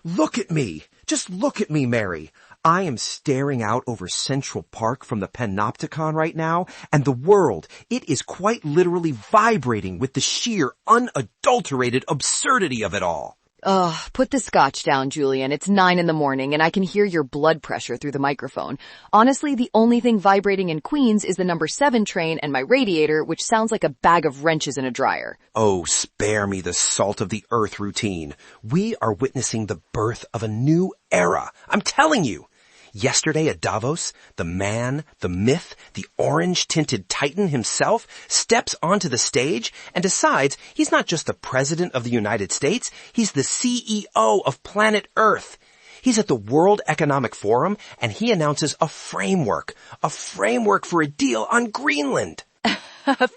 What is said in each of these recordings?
Look at me. Just look at me, Mary. I am staring out over Central Park from the Panopticon right now, and the world, it is quite literally vibrating with the sheer, unadulterated absurdity of it all. Ugh, put the scotch down, Julian. It's 9 in the morning and I can hear your blood pressure through the microphone. Honestly, the only thing vibrating in Queens is the number 7 train and my radiator, which sounds like a bag of wrenches in a dryer. Oh, spare me the salt of the earth routine. We are witnessing the birth of a new era. I'm telling you. Yesterday at Davos, the man, the myth, the orange-tinted titan himself steps onto the stage and decides he's not just the president of the United States, he's the CEO of planet Earth. He's at the World Economic Forum and he announces a framework for a deal on Greenland.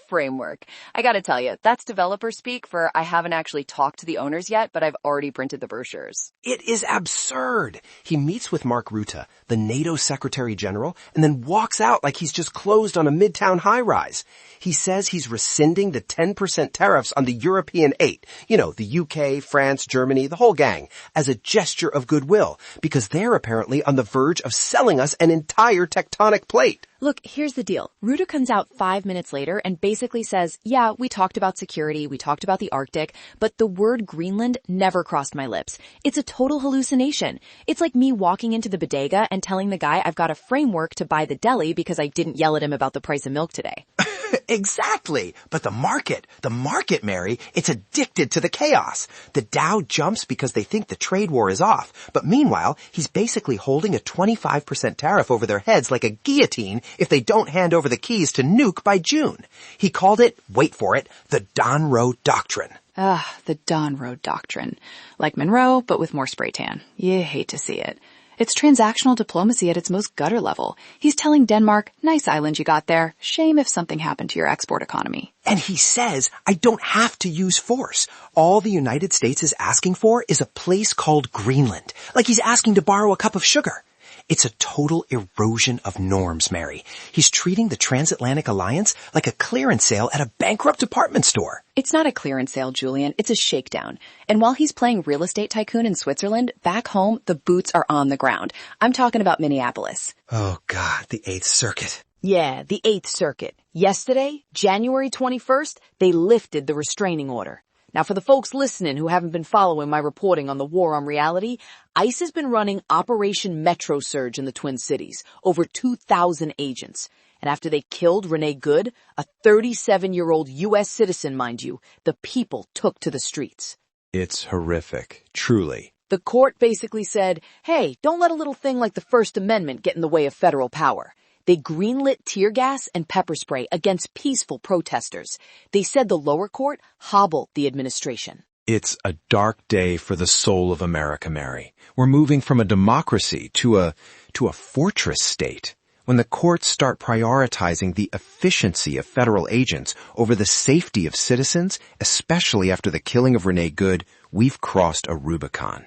Framework. I gotta tell you, that's developer speak for I haven't actually talked to the owners yet, but I've already printed the brochures. It is absurd. He meets with Mark Rutte, the NATO Secretary General, and then walks out like he's just closed on a midtown high-rise. He says he's rescinding the 10% tariffs on the European 8, the UK, France, Germany, the whole gang, as a gesture of goodwill, because they're apparently on the verge of selling us an entire tectonic plate. Look, here's the deal. Rutte comes out 5 minutes later and basically says, yeah, we talked about security, we talked about the Arctic, but the word Greenland never crossed my lips. It's a total hallucination. It's like me walking into the bodega and telling the guy I've got a framework to buy the deli because I didn't yell at him about the price of milk today. Exactly. But the market, Mary, it's addicted to the chaos. The Dow jumps because they think the trade war is off. But meanwhile, he's basically holding a 25% tariff over their heads like a guillotine if they don't hand over the keys to nuke by June. He called it, wait for it, the Donroe Doctrine. The Donroe Doctrine. Like Monroe, but with more spray tan. You hate to see it. It's transactional diplomacy at its most gutter level. He's telling Denmark, nice island you got there. Shame if something happened to your export economy. And he says, I don't have to use force. All the United States is asking for is a place called Greenland. Like he's asking to borrow a cup of sugar. It's a total erosion of norms, Mary. He's treating the transatlantic alliance like a clearance sale at a bankrupt department store. It's not a clearance sale, Julian. It's a shakedown. And while he's playing real estate tycoon in Switzerland, back home, the boots are on the ground. I'm talking about Minneapolis. Oh, God, the 8th Circuit. Yeah, the 8th Circuit. Yesterday, January 21st, they lifted the restraining order. Now, for the folks listening who haven't been following my reporting on the war on reality, ICE has been running Operation Metro Surge in the Twin Cities, over 2,000 agents. And after they killed Renee Good, a 37-year-old U.S. citizen, mind you, the people took to the streets. It's horrific, truly. The court basically said, hey, don't let a little thing like the First Amendment get in the way of federal power. They greenlit tear gas and pepper spray against peaceful protesters. They said the lower court hobbled the administration. It's a dark day for the soul of America, Mary. We're moving from a democracy to a fortress state. When the courts start prioritizing the efficiency of federal agents over the safety of citizens, especially after the killing of Renee Good, we've crossed a Rubicon.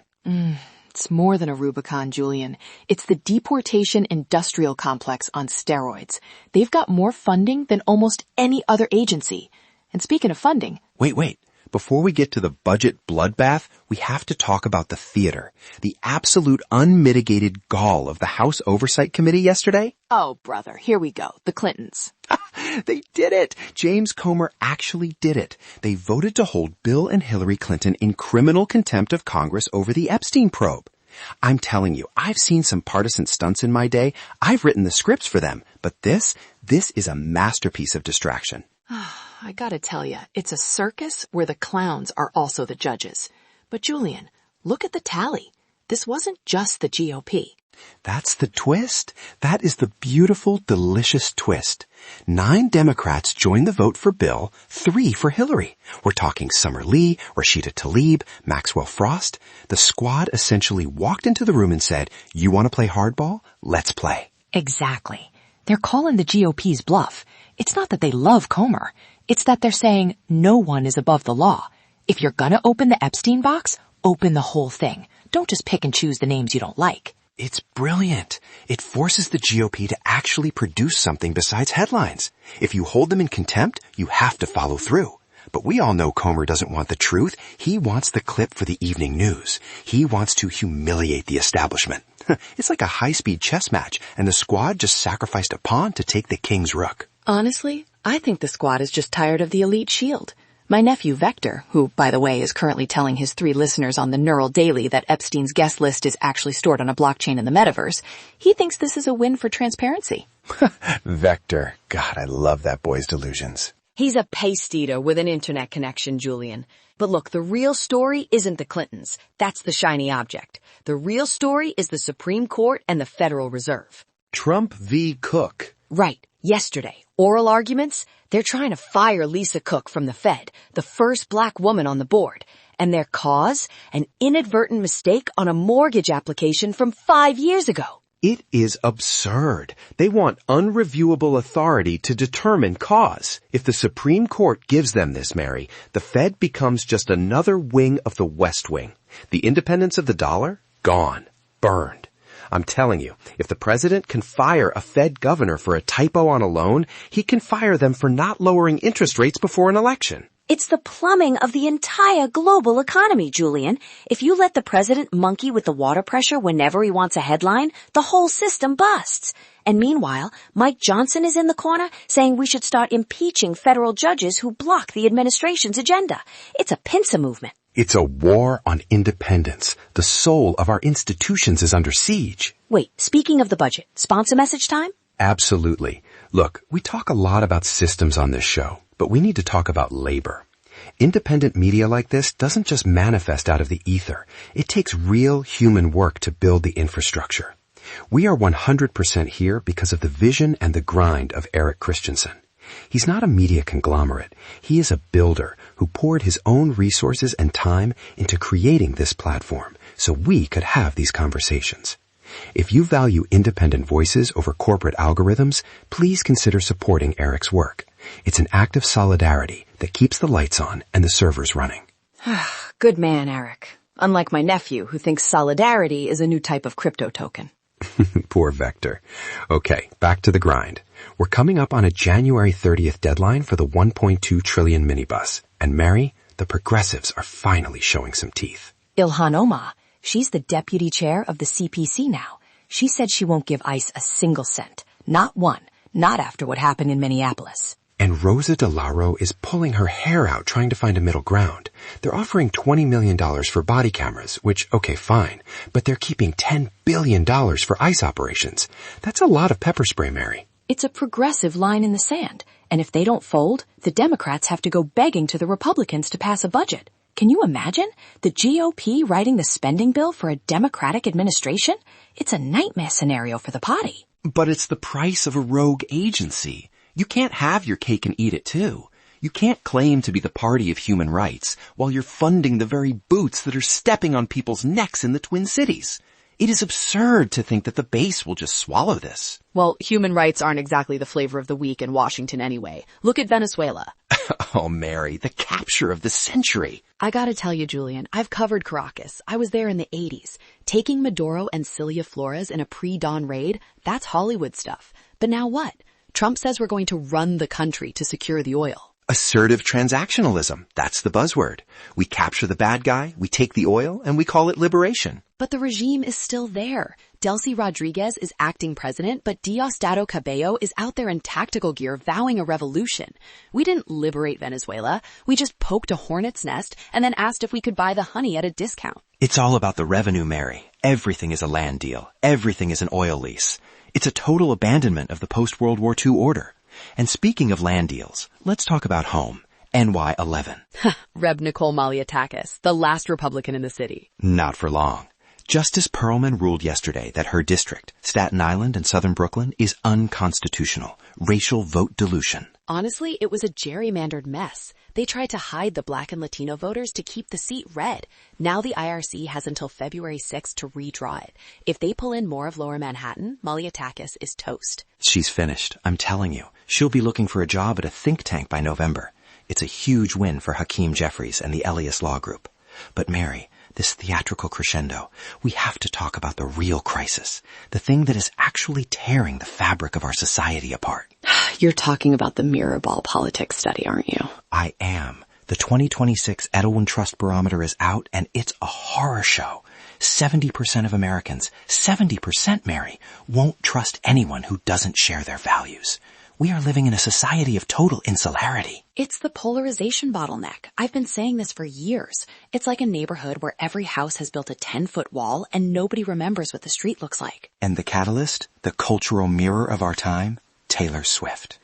It's more than a Rubicon, Julian. It's the Deportation-Industrial Complex on steroids. They've got more funding than almost any other agency. And speaking of funding... Wait. Before we get to the budget bloodbath, we have to talk about the theater. The absolute unmitigated gall of the House Oversight Committee yesterday. Oh, brother, here we go. The Clintons. They did it. James Comer actually did it. They voted to hold Bill and Hillary Clinton in criminal contempt of Congress over the Epstein probe. I'm telling you, I've seen some partisan stunts in my day. I've written the scripts for them. But this is a masterpiece of distraction. I gotta tell you, it's a circus where the clowns are also the judges. But Julian, look at the tally. This wasn't just the GOP. That's the twist. That is the beautiful, delicious twist. 9 Democrats joined the vote for Bill, 3 for Hillary. We're talking Summer Lee, Rashida Tlaib, Maxwell Frost. The squad essentially walked into the room and said, you want to play hardball? Let's play. Exactly. They're calling the GOP's bluff. It's not that they love Comer. It's that they're saying no one is above the law. If you're gonna open the Epstein box, open the whole thing. Don't just pick and choose the names you don't like. It's brilliant. It forces the GOP to actually produce something besides headlines. If you hold them in contempt, you have to follow through. But we all know Comer doesn't want the truth. He wants the clip for the evening news. He wants to humiliate the establishment. It's like a high-speed chess match, and the squad just sacrificed a pawn to take the king's rook. Honestly, I think the squad is just tired of the elite shield. My nephew Vector, who, by the way, is currently telling his 3 listeners on the Neural Daily that Epstein's guest list is actually stored on a blockchain in the metaverse, he thinks this is a win for transparency. Vector. God, I love that boy's delusions. He's a paste eater with an internet connection, Julian. But look, the real story isn't the Clintons. That's the shiny object. The real story is the Supreme Court and the Federal Reserve. Trump v. Cook. Right. Yesterday, oral arguments, they're trying to fire Lisa Cook from the Fed, the first black woman on the board. And their cause? An inadvertent mistake on a mortgage application from 5 years ago. It is absurd. They want unreviewable authority to determine cause. If the Supreme Court gives them this, Mary, the Fed becomes just another wing of the West Wing. The independence of the dollar? Gone. Burned. I'm telling you, if the president can fire a Fed governor for a typo on a loan, he can fire them for not lowering interest rates before an election. It's the plumbing of the entire global economy, Julian. If you let the president monkey with the water pressure whenever he wants a headline, the whole system busts. And meanwhile, Mike Johnson is in the corner saying we should start impeaching federal judges who block the administration's agenda. It's a pincer movement. It's a war on independence. The soul of our institutions is under siege. Wait, speaking of the budget, sponsor message time? Absolutely. Look, we talk a lot about systems on this show, but we need to talk about labor. Independent media like this doesn't just manifest out of the ether. It takes real human work to build the infrastructure. We are 100% here because of the vision and the grind of Eric Christensen. He's not a media conglomerate. He is a builder who poured his own resources and time into creating this platform so we could have these conversations. If you value independent voices over corporate algorithms, please consider supporting Eric's work. It's an act of solidarity that keeps the lights on and the servers running. Good man, Eric. Unlike my nephew, who thinks solidarity is a new type of crypto token. Poor Vector. Okay, back to the grind. We're coming up on a January 30th deadline for the 1.2 trillion minibus. And Mary, the progressives are finally showing some teeth. Ilhan Omar, she's the deputy chair of the CPC now. She said she won't give ICE a single cent. Not one. Not after what happened in Minneapolis. And Rosa DeLauro is pulling her hair out trying to find a middle ground. They're offering $20 million for body cameras, which, okay, fine, but they're keeping $10 billion for ICE operations. That's a lot of pepper spray, Mary. It's a progressive line in the sand. And if they don't fold, the Democrats have to go begging to the Republicans to pass a budget. Can you imagine? The GOP writing the spending bill for a Democratic administration? It's a nightmare scenario for the party. But it's the price of a rogue agency. You can't have your cake and eat it too. You can't claim to be the party of human rights while you're funding the very boots that are stepping on people's necks in the Twin Cities. It is absurd to think that the base will just swallow this. Well, human rights aren't exactly the flavor of the week in Washington anyway. Look at Venezuela. Oh, Mary, the capture of the century. I gotta tell you, Julian, I've covered Caracas. I was there in the 80s. Taking Maduro and Cilia Flores in a pre-dawn raid, that's Hollywood stuff. But now what? Trump says we're going to run the country to secure the oil. Assertive transactionalism. That's the buzzword. We capture the bad guy, we take the oil, and we call it liberation. But the regime is still there. Delcy Rodriguez is acting president, but Diosdado Cabello is out there in tactical gear vowing a revolution. We didn't liberate Venezuela. We just poked a hornet's nest and then asked if we could buy the honey at a discount. It's all about the revenue, Mary. Everything is a land deal. Everything is an oil lease. It's a total abandonment of the post-World War II order. And speaking of land deals, let's talk about home. NY11. Reb Nicole Maliatakis, the last Republican in the city. Not for long. Justice Perlman ruled yesterday that her district, Staten Island and Southern Brooklyn, is unconstitutional. Racial vote dilution. Honestly, it was a gerrymandered mess. They tried to hide the Black and Latino voters to keep the seat red. Now the IRC has until February 6th to redraw it. If they pull in more of Lower Manhattan, Maliatakis is toast. She's finished. I'm telling you. She'll be looking for a job at a think tank by November. It's a huge win for Hakeem Jeffries and the Elias Law Group. But Mary, this theatrical crescendo, we have to talk about the real crisis. The thing that is actually tearing the fabric of our society apart. You're talking about the Mirrorball politics study, aren't you? I am. The 2026 Edwin Trust Barometer is out, and it's a horror show. 70% of Americans, 70%, Mary, won't trust anyone who doesn't share their values. We are living in a society of total insularity. It's the polarization bottleneck. I've been saying this for years. It's like a neighborhood where every house has built a 10-foot wall and nobody remembers what the street looks like. And the catalyst, the cultural mirror of our time, Taylor Swift.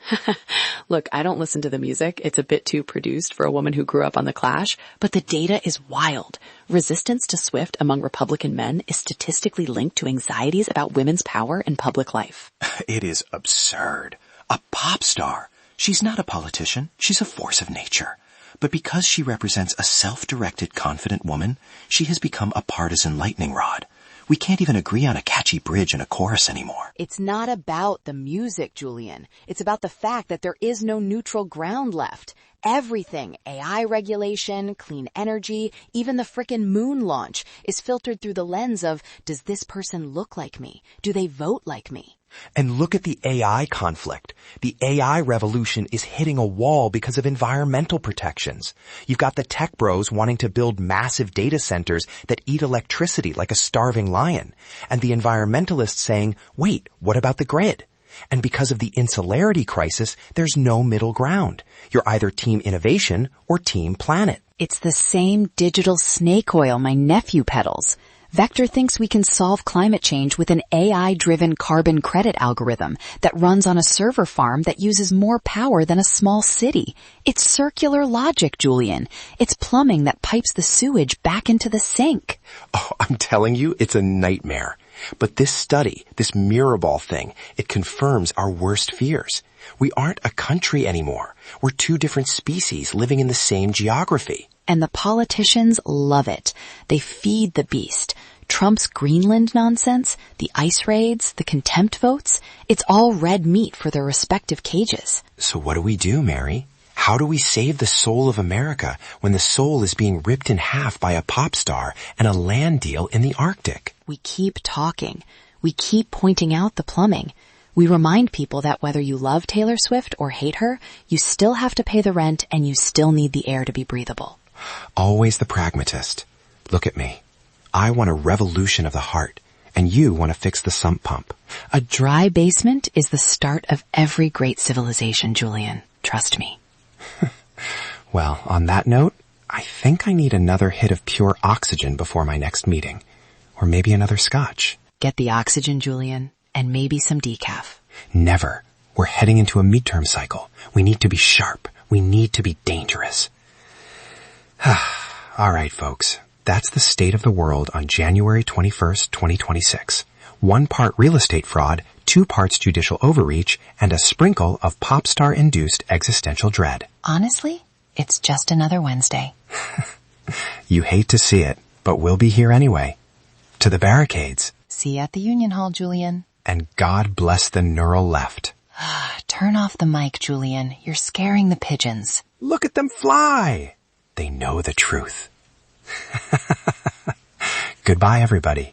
Look, I don't listen to the music. It's a bit too produced for a woman who grew up on The Clash, but the data is wild. Resistance to Swift among Republican men is statistically linked to anxieties about women's power in public life. It is absurd. A pop star. She's not a politician. She's a force of nature. But because she represents a self-directed, confident woman, she has become a partisan lightning rod. We can't even agree on a catchy bridge and a chorus anymore. It's not about the music, Julian. It's about the fact that there is no neutral ground left. Everything, AI regulation, clean energy, even the frickin' moon launch, is filtered through the lens of, does this person look like me? Do they vote like me? And look at the AI conflict. The AI revolution is hitting a wall because of environmental protections. You've got the tech bros wanting to build massive data centers that eat electricity like a starving lion. And the environmentalists saying, wait, what about the grid? And because of the insularity crisis, there's no middle ground. You're either team innovation or team planet. It's the same digital snake oil my nephew peddles. Vector thinks we can solve climate change with an AI-driven carbon credit algorithm that runs on a server farm that uses more power than a small city. It's circular logic, Julian. It's plumbing that pipes the sewage back into the sink. Oh, I'm telling you, it's a nightmare. But this study, this Mirrorball thing, it confirms our worst fears. We aren't a country anymore. We're two different species living in the same geography. And the politicians love it. They feed the beast. Trump's Greenland nonsense, the ice raids, the contempt votes, it's all red meat for their respective cages. So what do we do, Mary? How do we save the soul of America when the soul is being ripped in half by a pop star and a land deal in the Arctic? We keep talking. We keep pointing out the plumbing. We remind people that whether you love Taylor Swift or hate her, you still have to pay the rent and you still need the air to be breathable. Always the pragmatist. Look at me. I want a revolution of the heart, and you want to fix the sump pump. A dry basement is the start of every great civilization, Julian. Trust me. Well, on that note, I think I need another hit of pure oxygen before my next meeting. Or maybe another scotch. Get the oxygen, Julian, and maybe some decaf. Never. We're heading into a midterm cycle. We need to be sharp. We need to be dangerous. All right, folks. That's the state of the world on January 21st, 2026. 1 part real estate fraud, 2 parts judicial overreach, and a sprinkle of pop star-induced existential dread. Honestly, it's just another Wednesday. You hate to see it, but we'll be here anyway. To the barricades. See you at the Union Hall, Julian. And God bless the neural left. Turn off the mic, Julian. You're scaring the pigeons. Look at them fly. They know the truth. Goodbye, everybody.